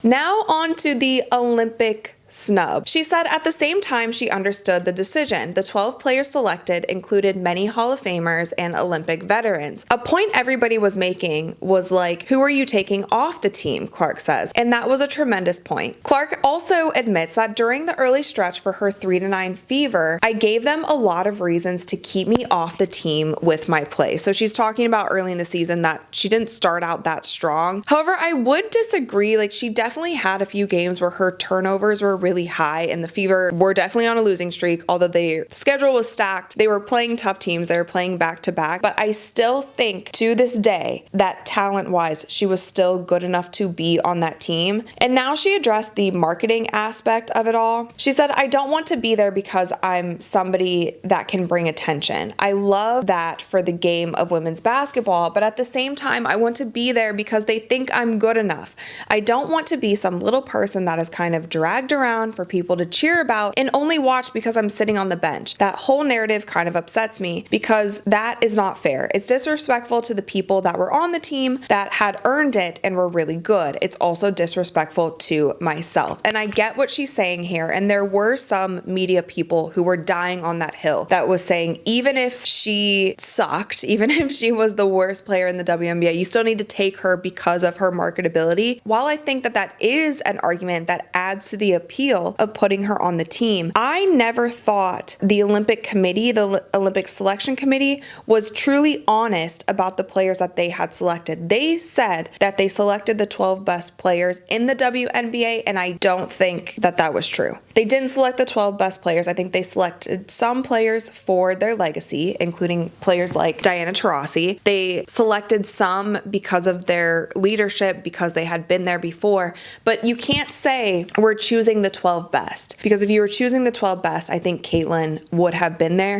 Now on to the Olympic snub. She said at the same time she understood the decision. The 12 players selected included many Hall of Famers and Olympic veterans. A point everybody was making was like, who are you taking off the team, Clark says. And that was a tremendous point. Clark also admits that during the early stretch for her 3-9 fever, I gave them a lot of reasons to keep me off the team with my play. So she's talking about early in the season that she didn't start out that strong. However, I would disagree. Like, she definitely had a few games where her turnovers were really high and the Fever were definitely on a losing streak, although their schedule was stacked. They were playing tough teams. They were playing back to back, but I still think to this day that talent wise, she was still good enough to be on that team. And now she addressed the marketing aspect of it all. She said, I don't want to be there because I'm somebody that can bring attention. I love that for the game of women's basketball, but at the same time, I want to be there because they think I'm good enough. I don't want to be some little person that is kind of dragged around for people to cheer about and only watch because I'm sitting on the bench. That whole narrative kind of upsets me because that is not fair. It's disrespectful to the people that were on the team that had earned it and were really good. It's also disrespectful to myself. And I get what she's saying here. And there were some media people who were dying on that hill that was saying, even if she sucked, even if she was the worst player in the WNBA, you still need to take her because of her marketability. While I think that that is an argument that adds to the appeal of putting her on the team, I never thought the Olympic Committee, the Olympic Selection Committee, was truly honest about the players that they had selected. They said that they selected the 12 best players in the WNBA, and I don't think that that was true. They didn't select the 12 best players. I think they selected some players for their legacy, including players like Diana Taurasi. They selected some because of their leadership, because they had been there before. But you can't say we're choosing the 12 best, because if you were choosing the 12 best, I think Caitlin would have been there.